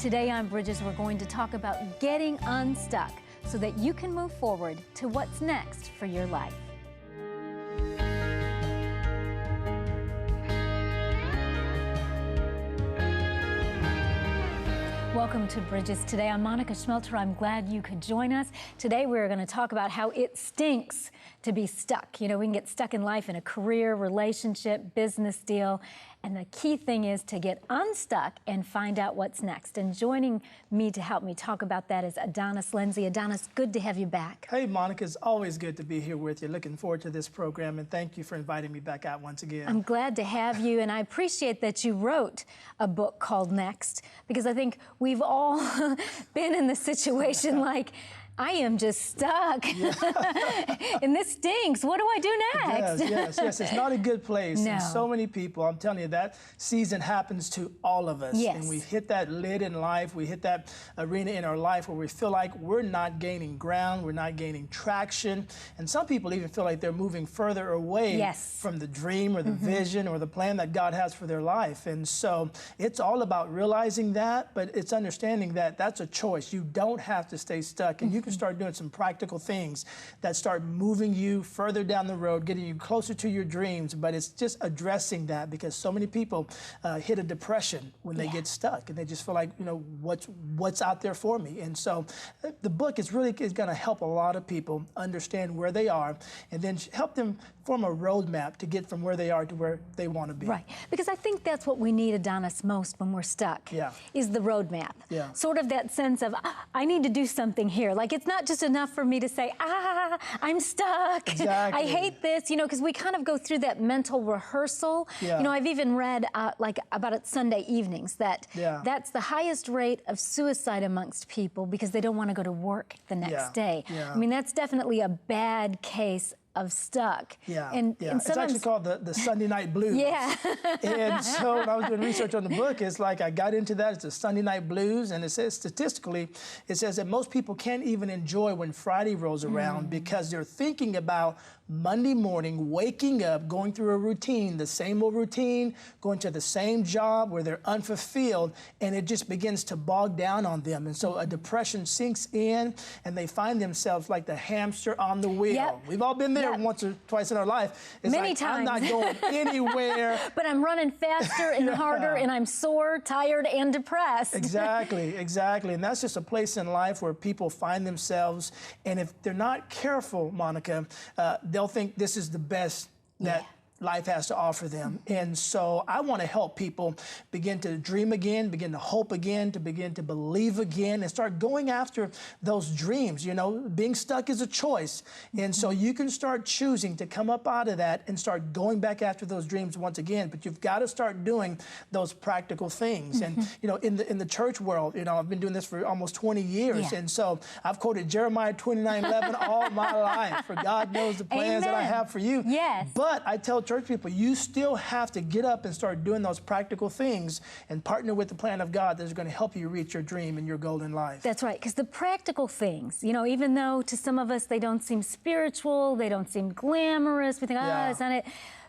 Today on Bridges, we're going to talk about getting unstuck so that you can move forward to what's next for your life. Welcome to Bridges Today. I'm Monica Schmelter. I'm glad you could join us. Today we're going to talk about how it stinks to be stuck. You know, we can get stuck in life in a career, relationship, business deal. And the key thing is to get unstuck and find out what's next. And joining me to help me talk about that is Adonis Lenzy. Adonis, good to have you back. Hey, Monica, it's always good to be here with you. Looking forward to this program, and thank you for inviting me back out once again. I'm glad to have you, and I appreciate that you wrote a book called Next, because I think we've all been in the situation like, I am just stuck, and this stinks. What do I do next? Yes. It's not a good place. No. And so many people, I'm telling you, that season happens to all of us. Yes. And we hit that lid in life. We hit that arena in our life where we feel like we're not gaining ground, we're not gaining traction. And some people even feel like they're moving further away from the dream or the vision or the plan that God has for their life. And so it's all about realizing that, but it's understanding that that's a choice. You don't have to stay stuck, and you can start doing some practical things that start moving you further down the road, getting you closer to your dreams. But it's just addressing that, because so many people hit a depression when they get stuck, and they just feel like, you know, what's out there for me. And so the book is going to help a lot of people understand where they are, and then help them form a roadmap to get from where they are to where they want to be. Right, because I think that's what we need, Adonis, most when we're stuck, is the roadmap. Sort of that sense of, I need to do something here. Like, it's not just enough for me to say, I'm stuck. Exactly. I hate this, you know, because we kind of go through that mental rehearsal. You know, I've even read like about it Sunday evenings that that's the highest rate of suicide amongst people because they don't want to go to work the next day. I mean, that's definitely a bad case of stuck. And it's actually called the Sunday night blues. And so when I was doing research on the book, it's like I got into that. It's the Sunday night blues, and it says statistically, it says that most people can't even enjoy when Friday rolls around because they're thinking about Monday morning, waking up, going through a routine, the same old routine, going to the same job where they're unfulfilled, and it just begins to bog down on them. And so a depression sinks in, and they find themselves like the hamster on the wheel. We've all been there once or twice in our life. It's many like, times. I'm not going anywhere. But I'm running faster and harder, and I'm sore, tired, and depressed. Exactly. And that's just a place in life where people find themselves, and if they're not careful, Monica, they'll think this is the best that life has to offer them. And so I want to help people begin to dream again, begin to hope again, to begin to believe again, and start going after those dreams. You know, being stuck is a choice. And so you can start choosing to come up out of that and start going back after those dreams once again. But you've got to start doing those practical things. And, you know, in the church world, you know, I've been doing this for almost 20 years. And so I've quoted Jeremiah 29:11 all my life. For God knows the plans that I have for you. But I tell church people, you still have to get up and start doing those practical things and partner with the plan of God that's going to help you reach your dream and your goal in life. That's right, because the practical things, you know, even though to some of us they don't seem spiritual, they don't seem glamorous, we think, it's not it.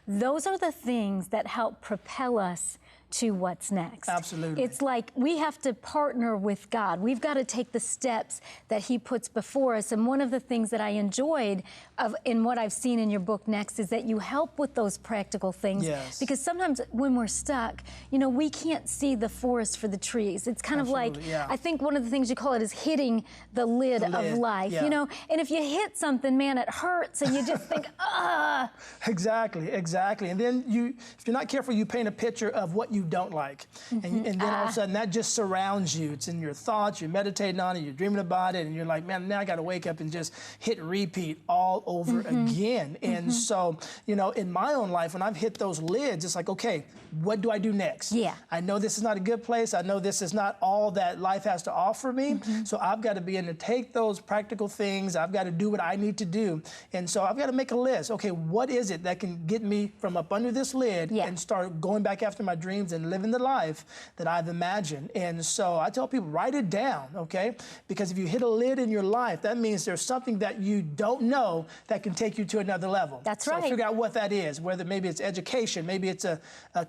Those are the things that help propel us to what's next. Absolutely. It's like we have to partner with God. We've got to take the steps that He puts before us. And one of the things that I enjoyed in what I've seen in your book Next is that you help with those practical things. Because sometimes when we're stuck, you know, we can't see the forest for the trees. It's kind of like, I think one of the things you call it is hitting the lid of life, you know, and if you hit something, man, it hurts, and you just think, Exactly. And then if you're not careful, you paint a picture of what you don't like. And then all of a sudden that just surrounds you. It's in your thoughts, you're meditating on it, you're dreaming about it, and you're like, man, now I got to wake up and just hit repeat all over again. And so, you know, in my own life, when I've hit those lids, it's like, okay, what do I do next? I know this is not a good place. I know this is not all that life has to offer me. So I've got to begin to take those practical things. I've got to do what I need to do. And so I've got to make a list. Okay, what is it that can get me from up under this lid and start going back after my dreams dreams and living the life that I've imagined. And so I tell people, write it down, okay? Because if you hit a lid in your life, that means there's something that you don't know that can take you to another level. That's right. So figure out what that is, whether maybe it's education, maybe it's a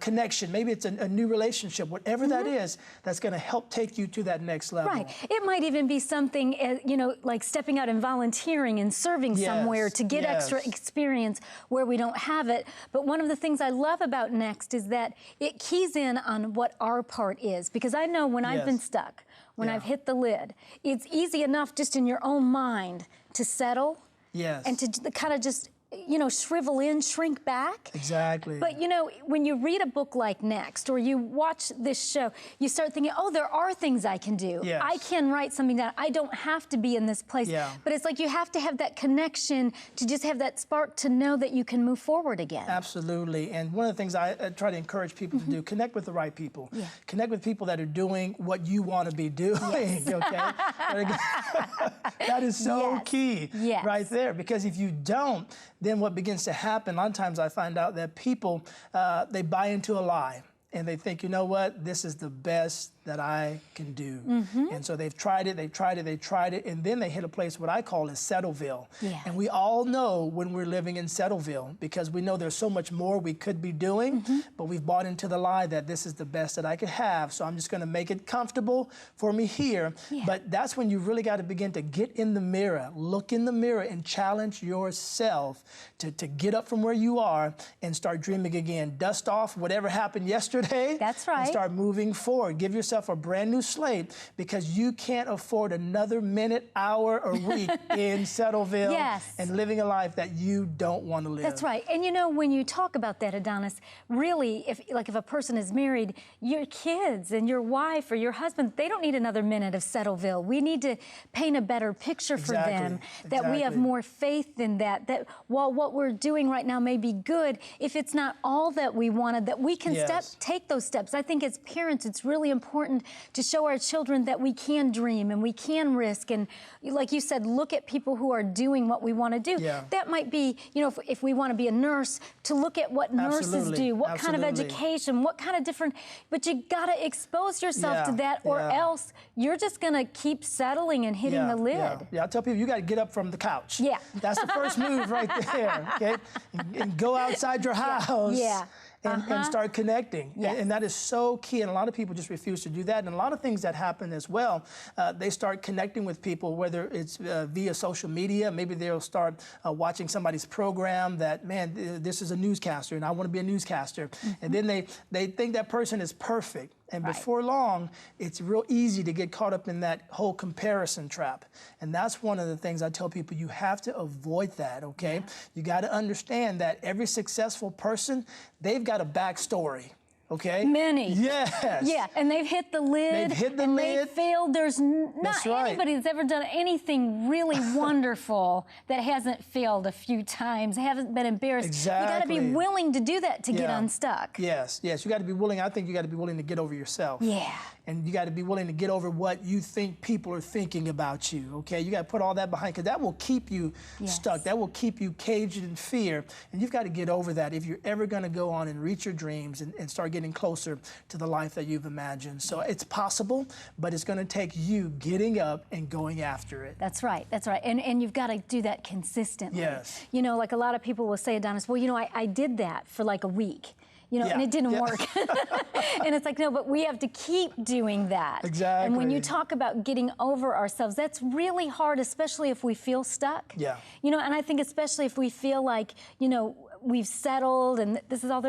connection, maybe it's a new relationship, whatever that is, that's going to help take you to that next level. Right. It might even be something, you know, like stepping out and volunteering and serving somewhere to get extra experience where we don't have it. But one of the things I love about Next is that it keys in on what our part is. Because I know when I've been stuck, when I've hit the lid, it's easy enough just in your own mind to settle and to kind of just, you know, shrivel in, shrink back. Exactly. But, you know, when you read a book like Next or you watch this show, you start thinking, oh, there are things I can do. Yes. I can write something down. I don't have to be in this place. But it's like you have to have that connection to just have that spark to know that you can move forward again. Absolutely. And one of the things I try to encourage people to do, connect with the right people. Connect with people that are doing what you want to be doing, okay? That is so key right there. Because if you don't, then what begins to happen, a lot of times I find out that people, they buy into a lie. And they think, you know what, this is the best that I can do. And so they've tried it, and then they hit a place what I call is Settleville. And we all know when we're living in Settleville, because we know there's so much more we could be doing, but we've bought into the lie that this is the best that I could have, so I'm just gonna make it comfortable for me here. But that's when you really gotta begin to get in the mirror, look in the mirror and challenge yourself to get up from where you are and start dreaming again. Dust off whatever happened yesterday. That's right. And start moving forward. Give yourself a brand new slate, because you can't afford another minute, hour, or week in Settleville and living a life that you don't want to live. That's right. And you know, when you talk about that, Adonis, really, if a person is married, your kids and your wife or your husband, they don't need another minute of Settleville. We need to paint a better picture for them, that we have more faith in that while what we're doing right now may be good, if it's not all that we wanted, that we can take those steps. I think as parents, it's really important to show our children that we can dream and we can risk. And like you said, look at people who are doing what we want to do. That might be, you know, if we want to be a nurse, to look at what nurses do, what kind of education, what kind of different, but you got to expose yourself to that, or else you're just going to keep settling and hitting the lid. I tell people, you got to get up from the couch. That's the first move right there, okay? And go outside your house. And start connecting. And that is so key. And a lot of people just refuse to do that. And a lot of things that happen as well, they start connecting with people, whether it's via social media. Maybe they'll start watching somebody's program that, man, this is a newscaster and I want to be a newscaster. And then they think that person is perfect. And before long, it's real easy to get caught up in that whole comparison trap. And that's one of the things I tell people, you have to avoid that, okay? You got to understand that every successful person, they've got a backstory. Okay? Many. Yes. And they've hit the lid. They've hit the and lid. They've failed. There's not anybody that's ever done anything really wonderful that hasn't failed a few times, haven't been embarrassed. Exactly. You got to be willing to do that to get unstuck. Yes. You got to be willing. I think you got to be willing to get over yourself. And you got to be willing to get over what you think people are thinking about you, okay? You got to put all that behind, because that will keep you stuck. That will keep you caged in fear. And you've got to get over that if you're ever going to go on and reach your dreams and start getting closer to the life that you've imagined. So it's possible, but it's going to take you getting up and going after it. That's right. That's right. And you've got to do that consistently. Yes. You know, like a lot of people will say, Adonis, well, you know, I did that for like a week. You know, and it didn't work. And it's like, no, but we have to keep doing that. Exactly. And when you talk about getting over ourselves, that's really hard, especially if we feel stuck. You know, and I think especially if we feel like, you know, we've settled and this is all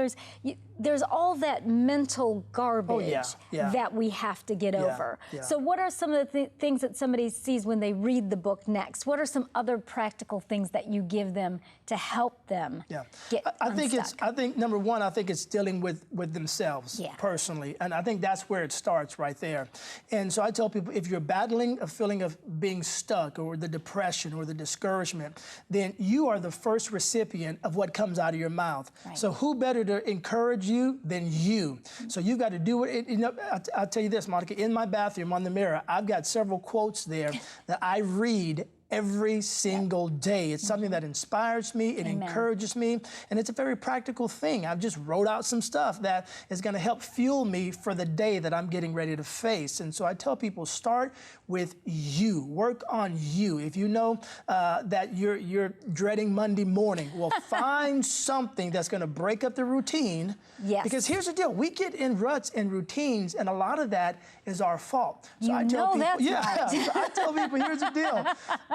there's all that mental garbage that we have to get over. So what are some of the things that somebody sees when they read the book Next? What are some other practical things that you give them to help them get unstuck? I think number one, I think it's dealing with themselves personally. And I think that's where it starts right there. And so I tell people, if you're battling a feeling of being stuck or the depression or the discouragement, then you are the first recipient of what comes out of your mouth. So who better to encourage you than you? So you've got to do it. You know, I'll tell you this, Monica, in my bathroom on the mirror, I've got several quotes there that I read every single day. It's something that inspires me, it encourages me, and it's a very practical thing. I've just wrote out some stuff that is going to help fuel me for the day that I'm getting ready to face. And so I tell people, start with you. Work on you. If you know that you're dreading Monday morning, well, find something that's going to break up the routine. Yes. Because here's the deal. We get in ruts and routines, and a lot of that is our fault. So I tell people, that's right. So I tell people, here's the deal.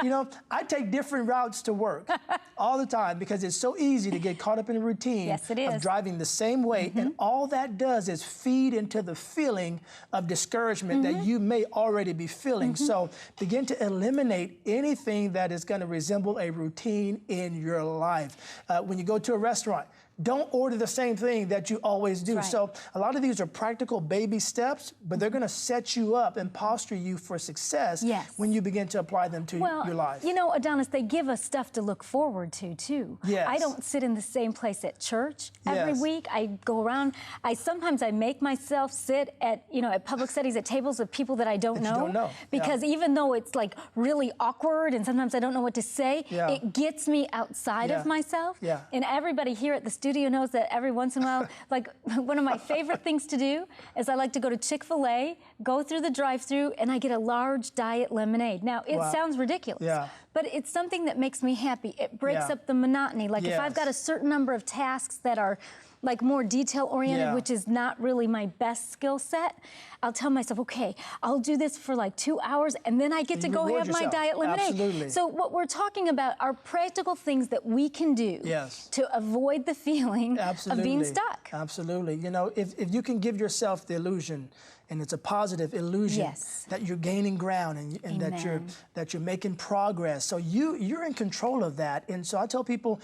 You know, I take different routes to work all the time because it's so easy to get caught up in a routine of driving the same way. And all that does is feed into the feeling of discouragement that you may already be feeling. So begin to eliminate anything that is going to resemble a routine in your life. When you go to a restaurant, don't order the same thing that you always do. So a lot of these are practical baby steps, but they're going to set you up and posture you for success when you begin to apply them to your life. You know, Adonis, they give us stuff to look forward to, too. Yes. I don't sit in the same place at church every week. I go around. Sometimes I make myself sit at, at public settings at tables with people that I don't know. Because even though it's like really awkward and sometimes I don't know what to say, it gets me outside of myself. And everybody here at the studio knows that every once in a while, like one of my favorite things to do is I like to go to Chick-fil-A, go through the drive-thru, and I get a large diet lemonade. Now, it sounds ridiculous, but it's something that makes me happy. It breaks up the monotony. Like if I've got a certain number of tasks that are like more detail-oriented, which is not really my best skill set, I'll tell myself, okay, I'll do this for like 2 hours, and then I get to go have my diet lemonade. So what we're talking about are practical things that we can do to avoid the feeling of being stuck. Absolutely. You know, if you can give yourself the illusion, and it's a positive illusion that you're gaining ground and that you're making progress. So you're in control of that. And so I tell people,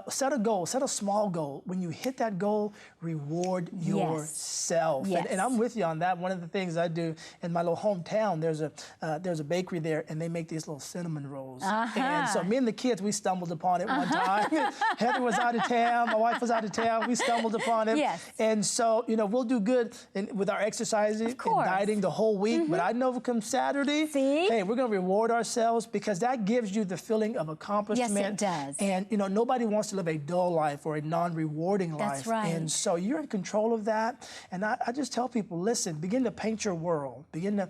set a goal, set a small goal. When you hit that goal, reward yourself. And I'm with you on that. One of the things I do in my little hometown, there's a bakery there, and they make these little cinnamon rolls. And so me and the kids, we stumbled upon it one time. Heather was out of town, my wife was out of town. We stumbled upon it. And so, we'll do good with our exercises and dieting the whole week, but I know come Saturday, hey, we're going to reward ourselves because that gives you the feeling of accomplishment. Yes, it does. And, nobody wants to live a dull life or a non-rewarding life. That's right. And so you're in control of that. And I just tell people, listen, begin to paint your world. Begin to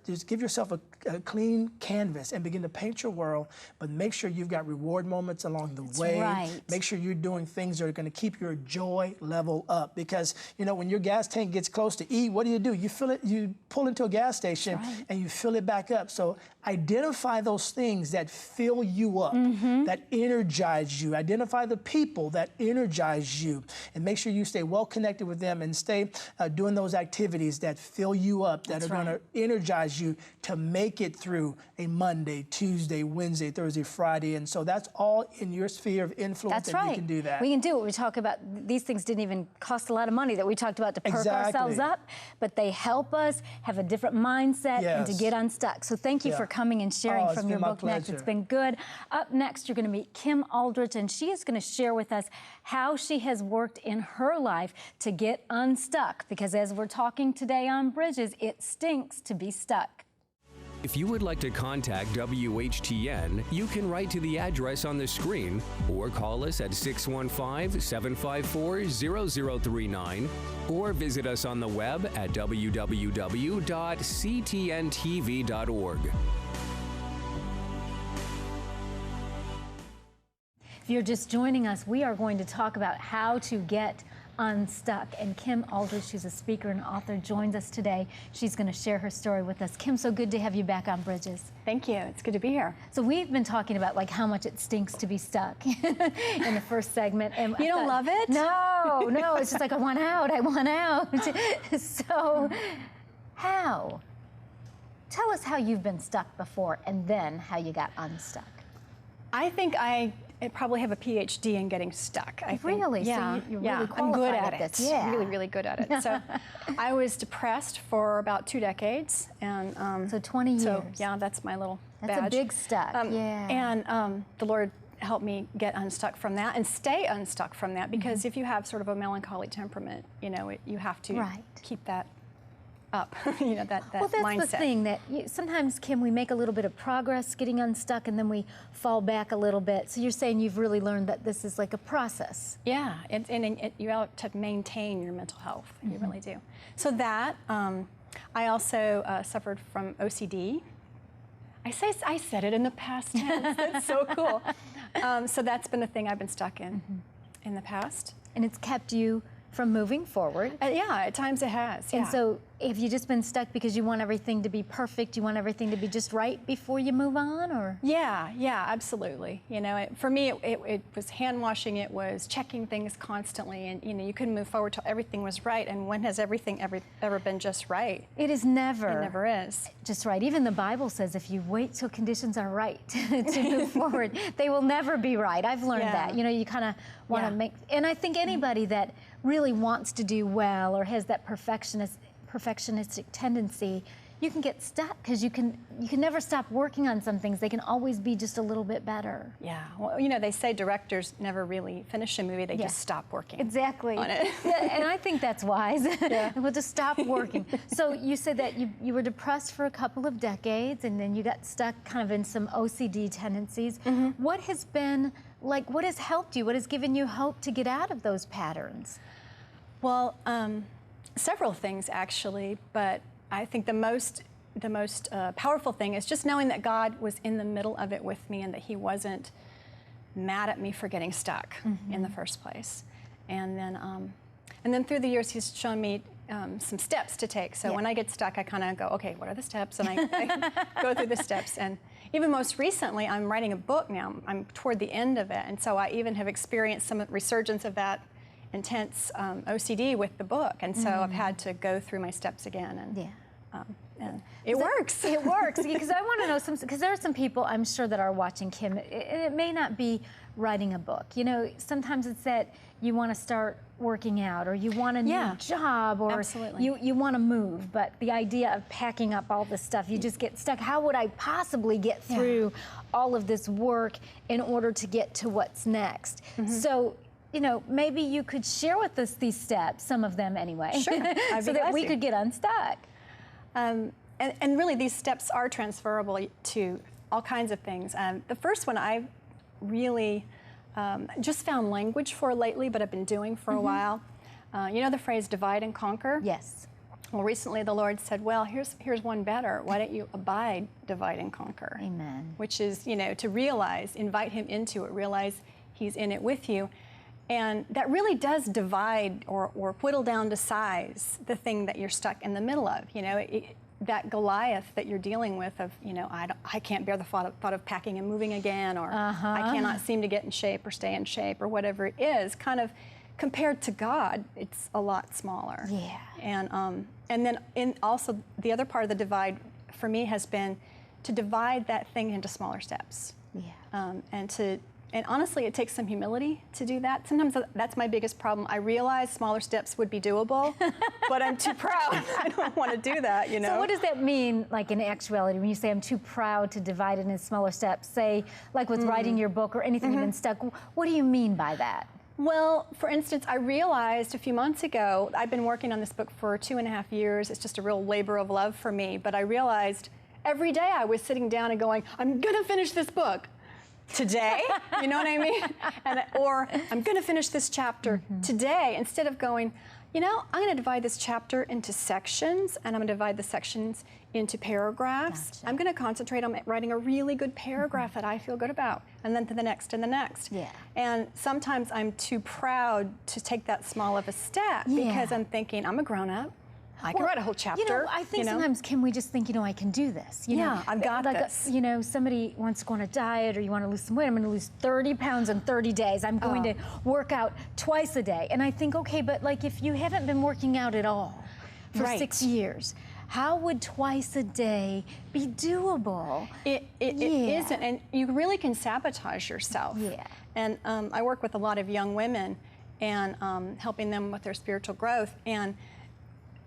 just give yourself a clean canvas and begin to paint your world, but make sure you've got reward moments along the way. Make sure you're doing things that are going to keep your joy level up because, when your gas tank gets close to E, what do? You fill it, you pull into a gas station and you fill it back up. So identify those things that fill you up, that energize you. Identify the people that energize you and make sure you stay well connected with them and stay doing those activities that fill you up, that are going to energize you to make it through a Monday, Tuesday, Wednesday, Thursday, Friday. And so that's all in your sphere of influence that you can do that. We can do it. We talk about these things didn't even cost a lot of money that we talked about to perk ourselves up, but they help us have a different mindset and to get unstuck. So thank you for coming and sharing from your book next. It's been good. Up next, you're going to meet Kim Aldrich, and she is going to share with us how she has worked in her life to get unstuck. Because as we're talking today on Bridges, it stinks to be stuck. If you would like to contact WHTN, you can write to the address on the screen or call us at 615-754-0039 or visit us on the web at www.ctntv.org. If you're just joining us, we are going to talk about how to get unstuck. And Kim Aldrich, who's a speaker and author, joins us today. She's going to share her story with us. Kim, so good to have you back on Bridges. Thank you. It's good to be here. So we've been talking about like how much it stinks to be stuck in the first segment. And you don't love it? No, no. It's just like I want out. I want out. So how? Tell us how you've been stuck before and then how you got unstuck. I think I probably have a PhD in getting stuck. I think. Really? Yeah, so you're really I'm good at this. it. Yeah. Really, really good at it. So I was depressed for about 2 decades. And so 20 years. So yeah, that's my little badge. That's a big stuck. And the Lord helped me get unstuck from that and stay unstuck from that because if you have sort of a melancholy temperament, you have to keep that up, you know, that Well, that's mindset. the thing, that sometimes can we make a little bit of progress getting unstuck and then we fall back a little bit. So you're saying you've really learned that this is like a process. Yeah, you have to maintain your mental health. You really do. So that, I also suffered from OCD. I said it in the past tense. That's so cool. So that's been a thing I've been stuck in the past. And it's kept you from moving forward. Yeah, at times it has. And yeah. so have you just been stuck because you want everything to be perfect, you want everything to be just right before you move on, or? Yeah, absolutely. You know, for me, it was hand washing, it was checking things constantly, and you know, you couldn't move forward till everything was right. And when has everything ever been just right? It is never. It never is. Just right. Even the Bible says if you wait till conditions are right to move forward, they will never be right. I've learned that. You know, you kind of want to make, and I think anybody that really wants to do well or has that perfectionistic tendency, you can get stuck because you can never stop working on some things. They can always be just a little bit better. Yeah. Well, you know, they say directors never really finish a movie; they just stop working. Exactly. On it. And I think that's wise. We'll just stop working. So you said that you were depressed for a couple of decades, and then you got stuck kind of in some OCD tendencies. What has been like? What has helped you? What has given you hope to get out of those patterns? Well, several things actually, but I think the most powerful thing is just knowing that God was in the middle of it with me, and that He wasn't mad at me for getting stuck in the first place. And then through the years, He's shown me some steps to take. So when I get stuck, I kind of go, okay, what are the steps? And I go through the steps. And even most recently, I'm writing a book now. I'm toward the end of it, and so I even have experienced some resurgence of that intense OCD with the book, and so I've had to go through my steps again, and it works. It works, because I want to know because there are some people I'm sure that are watching Kim. It may not be writing a book. You know, sometimes it's that you want to start working out, or you want a new job, or you want to move, but the idea of packing up all this stuff, you just get stuck. How would I possibly get through all of this work in order to get to what's next? So, you know, maybe you could share with us these steps, some of them anyway, so that we could get unstuck. And really, these steps are transferable to all kinds of things. The first one I've really just found language for lately, but I've been doing for a while. You know the phrase divide and conquer? Yes. Well, recently the Lord said, well, here's one better. Why don't you abide, divide, and conquer? Amen. Which is, you know, to realize, invite Him into it, realize He's in it with you. And that really does divide or whittle down to size the thing that you're stuck in the middle of. You know, that Goliath that you're dealing with of, you know, I can't bear the thought of packing and moving again, or I cannot seem to get in shape or stay in shape, or whatever it is, kind of compared to God, it's a lot smaller. Yeah. And then also the other part of the divide for me has been to divide that thing into smaller steps. Yeah. And honestly, it takes some humility to do that. Sometimes that's my biggest problem. I realize smaller steps would be doable, but I'm too proud. I don't want to do that, you know. So what does that mean, like in actuality, when you say I'm too proud to divide it into smaller steps? Say, like with writing your book or anything you've been stuck, what do you mean by that? Well, for instance, I realized a few months ago, I've been working on this book for 2.5 years. It's just a real labor of love for me. But I realized every day I was sitting down and going, I'm going to finish this book today, you know what I mean? Or I'm going to finish this chapter today, instead of going, you know, I'm going to divide this chapter into sections, and I'm going to divide the sections into paragraphs. Gotcha. I'm going to concentrate on writing a really good paragraph that I feel good about, and then to the next and the next. Yeah. And sometimes I'm too proud to take that small of a step because I'm thinking, I'm a grown-up. I can write a whole chapter. You know, I think sometimes, Kim, we just think, you know, I can do this. You know, I've got like this. You know, somebody wants to go on a diet, or you want to lose some weight. I'm going to lose 30 pounds in 30 days. I'm going to work out twice a day. And I think, okay, but like if you haven't been working out at all for 6 years, how would twice a day be doable? It isn't, and you really can sabotage yourself. Yeah. And I work with a lot of young women and helping them with their spiritual growth. And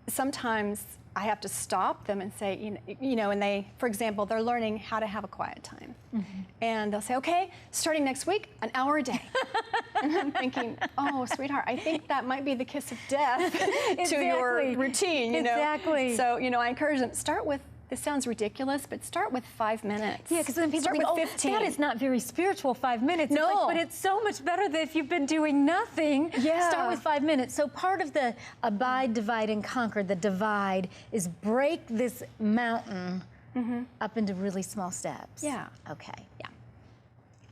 sometimes I have to stop them and say, and they, for example, they're learning how to have a quiet time. And they'll say, okay, starting next week, an hour a day. And I'm thinking, oh, sweetheart, I think that might be the kiss of death to your routine, Exactly. So, I encourage them, start with, this sounds ridiculous, but start with 5 minutes. Yeah, because then people start think, with 15. that is not very spiritual, 5 minutes. No. It's like, but it's so much better than if you've been doing nothing. Yeah. Start with 5 minutes. So part of the abide, divide, and conquer, the divide, is break this mountain up into really small steps. Yeah. Okay. Yeah.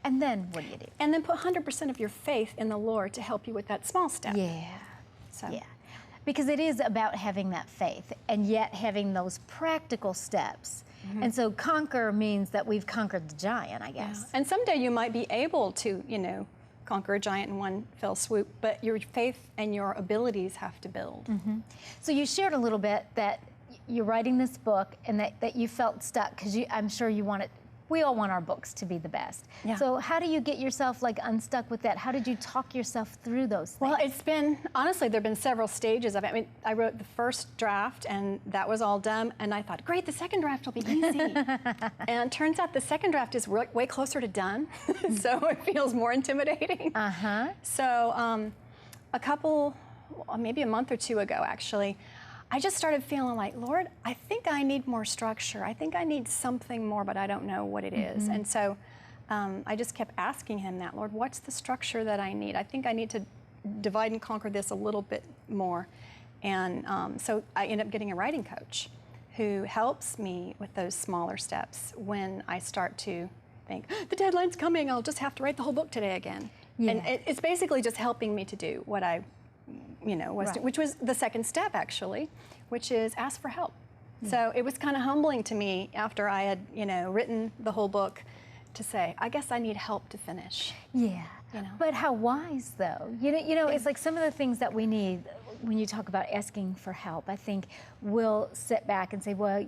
And then what do you do? And then put 100% of your faith in the Lord to help you with that small step. Yeah. So. Yeah. Because it is about having that faith and yet having those practical steps. And so conquer means that we've conquered the giant, I guess. Yeah. And someday you might be able to, conquer a giant in one fell swoop, but your faith and your abilities have to build. So you shared a little bit that you're writing this book and that you felt stuck because I'm sure you want it. We all want our books to be the best. Yeah. So how do you get yourself unstuck with that? How did you talk yourself through those things? Well, it's been, honestly, there have been several stages of it. I mean, I wrote the first draft and that was all done. And I thought, great, the second draft will be easy. And it turns out the second draft is way closer to done. So it feels more intimidating. So maybe a month or two ago, actually, I just started feeling like, Lord, I think I need more structure. I think I need something more, but I don't know what it is. And so I just kept asking him that, Lord, what's the structure that I need? I think I need to divide and conquer this a little bit more. And so I ended up getting a writing coach who helps me with those smaller steps when I start to think, the deadline's coming, I'll just have to write the whole book today again. Yeah. And it's basically just helping me to do what I which was the second step, actually, which is ask for help. So it was kind of humbling to me after I had, written the whole book to say, I guess I need help to finish. Yeah. But how wise, though? It's like some of the things that we need when you talk about asking for help. I think we'll sit back and say, well,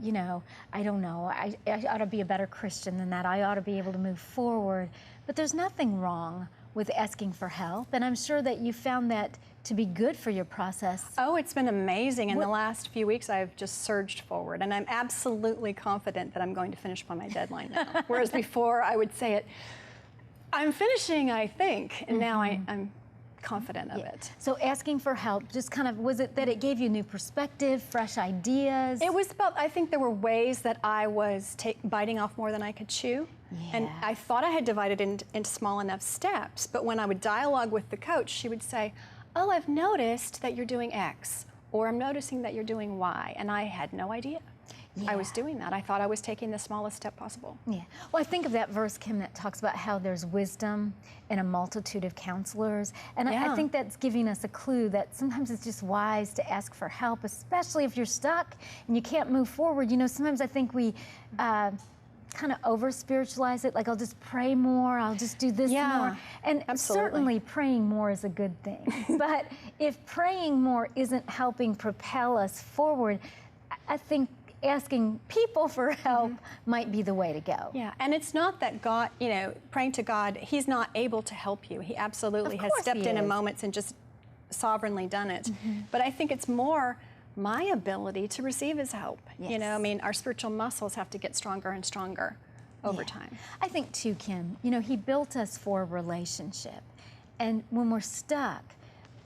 I don't know. I ought to be a better Christian than that. I ought to be able to move forward. But there's nothing wrong with asking for help. And I'm sure that you found that to be good for your process. Oh, it's been amazing. In the last few weeks, I've just surged forward. And I'm absolutely confident that I'm going to finish by my deadline now. Whereas before, I would say it, I'm finishing, I think. And now I'm confident of it. So asking for help, just kind of, was it that it gave you new perspective, fresh ideas? It was about, I think there were ways that I was biting off more than I could chew. And I thought I had divided into small enough steps, but when I would dialogue with the coach, she would say, oh, I've noticed that you're doing X, or I'm noticing that you're doing Y, and I had no idea. I was doing that. I thought I was taking the smallest step possible. Yeah. Well, I think of that verse, Kim, that talks about how there's wisdom in a multitude of counselors. And I think that's giving us a clue that sometimes it's just wise to ask for help, especially if you're stuck and you can't move forward. Sometimes I think we kind of over-spiritualize it, like I'll just pray more, I'll just do this more. And certainly praying more is a good thing. But if praying more isn't helping propel us forward, I think asking people for help might be the way to go. Yeah, and it's not that God, praying to God, He's not able to help you. He absolutely has stepped in moments and just sovereignly done it. But I think it's more my ability to receive His help. Yes. Our spiritual muscles have to get stronger and stronger over time. I think too, Kim, He built us for a relationship. And when we're stuck,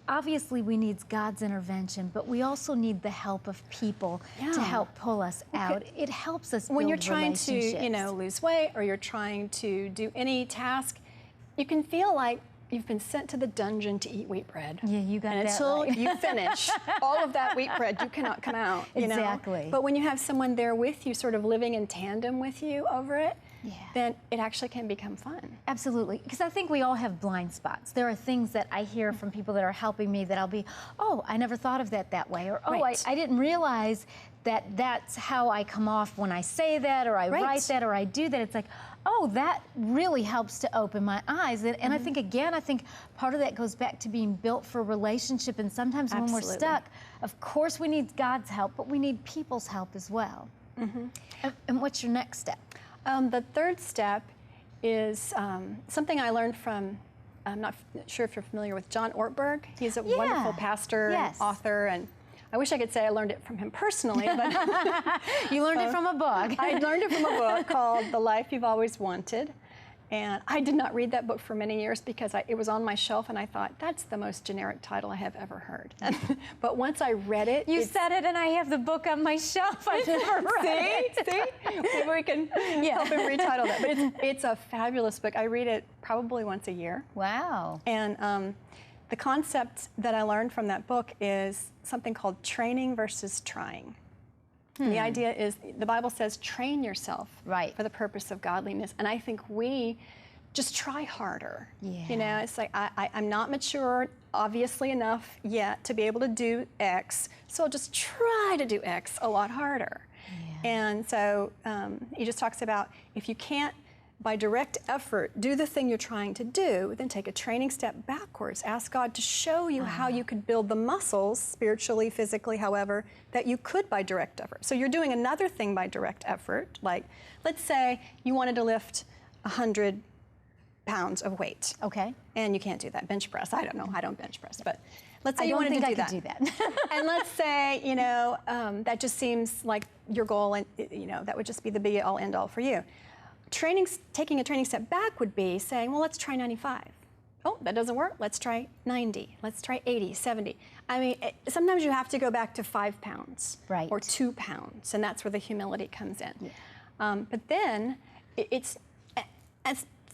obviously we need God's intervention, but we also need the help of people to help pull us out. It helps us when build you're trying to, relationships. lose weight, or you're trying to do any task, you can feel like you've been sent to the dungeon to eat wheat bread. Yeah, you got and that until right. you finish all of that wheat bread, you cannot come out. Exactly. But when you have someone there with you, sort of living in tandem with you over it, then it actually can become fun. Absolutely, because I think we all have blind spots. There are things that I hear from people that are helping me that I'll be, oh, I never thought of that way, or oh, I didn't realize that that's how I come off when I say that, or I write that, or I do that. It's like, oh, that really helps to open my eyes. And I think, again, part of that goes back to being built for relationship. And sometimes when we're stuck, of course we need God's help, but we need people's help as well. And what's your next step? The third step is something I learned from, I'm not sure if you're familiar with John Ortberg. He's a wonderful pastor and author, and I wish I could say I learned it from him personally, but You learned it from a book. I learned it from a book called The Life You've Always Wanted. And I did not read that book for many years because it was on my shelf, and I thought, that's the most generic title I have ever heard. But once I read it... You said it, and I have the book on my shelf. I never read it. See? Maybe we can help him retitle that. But it's a fabulous book. I read it probably once a year. Wow. And the concept that I learned from that book is something called training versus trying. And the idea is, the Bible says, train yourself for the purpose of godliness. And I think we just try harder. Yeah. You know, it's like, I'm not mature, obviously enough yet to be able to do X, so I'll just try to do X a lot harder. Yeah. And so he just talks about, if you can't, by direct effort, do the thing you're trying to do, then take a training step backwards. Ask God to show you how you could build the muscles, spiritually, physically, however, that you could by direct effort. So you're doing another thing by direct effort, like, let's say you wanted to lift 100 pounds of weight. Okay. And you can't do that. Bench press, I don't know, I don't bench press, but let's say you I wanted don't to think do I could that. do that. And let's say, you know, that just seems like your goal, and, you know, that would just be the be-all, end-all for you. Taking a training step back would be saying, well, let's try 95. Oh, that doesn't work. Let's try 90. Let's try 80, 70. I mean, sometimes you have to go back to 5 pounds or 2 pounds, and that's where the humility comes in. Yeah. But then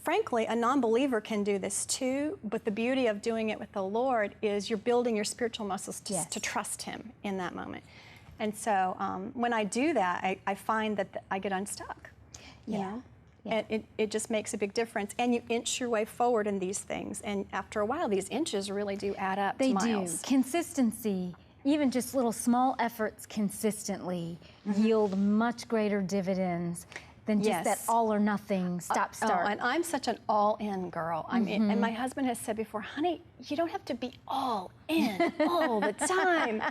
frankly, a non-believer can do this too, but the beauty of doing it with the Lord is you're building your spiritual muscles to trust Him in that moment. And so when I do that, I find that I get unstuck, you know? Yeah. And it just makes a big difference. And you inch your way forward in these things. And after a while, these inches really do add up to miles. They do. Consistency, even just little small efforts consistently yield much greater dividends than just that all or nothing stop-start. Oh, and I'm such an all-in girl. I mean, and my husband has said before, honey, you don't have to be all in all the time.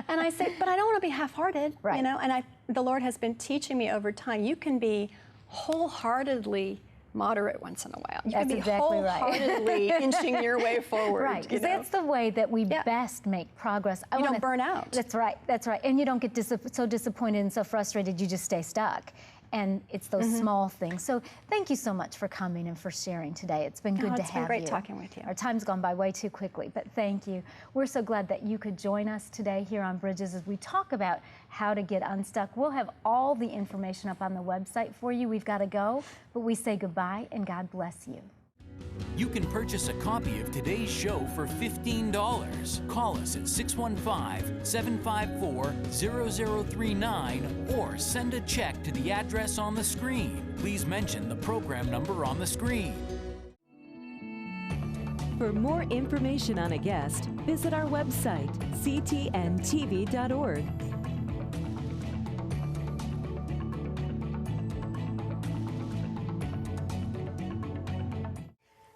And I say, but I don't want to be half-hearted, you know? And the Lord has been teaching me over time, you can be wholeheartedly moderate once in a while. You can be wholeheartedly inching your way forward. Right, because that's the way that we best make progress. You don't burn out. That's right, that's right. And you don't get so disappointed and so frustrated you just stay stuck. And it's those small things. So thank you so much for coming and for sharing today. It's been good to have you. It's been great talking with you. Our time's gone by way too quickly, but thank you. We're so glad that you could join us today here on Bridges as we talk about how to get unstuck. We'll have all the information up on the website for you. We've got to go, but we say goodbye and God bless you. You can purchase a copy of today's show for $15. Call us at 615-754-0039 or send a check to the address on the screen. Please mention the program number on the screen. For more information on a guest, visit our website, ctntv.org.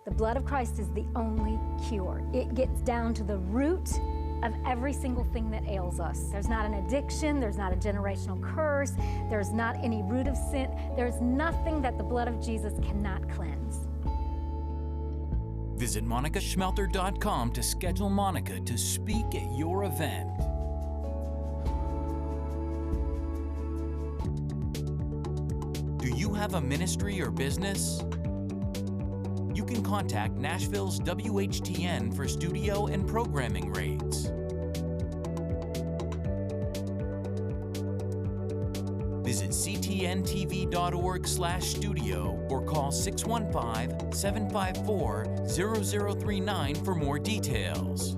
The blood of Christ is the only cure. It gets down to the root of every single thing that ails us. There's not an addiction, there's not a generational curse, there's not any root of sin. There's nothing that the blood of Jesus cannot cleanse. Visit monicaschmelter.com to schedule Monica to speak at your event. Do you have a ministry or business? You can contact Nashville's WHTN for studio and programming rates. Visit ctntv.org/studio or call 615-754-0039 for more details.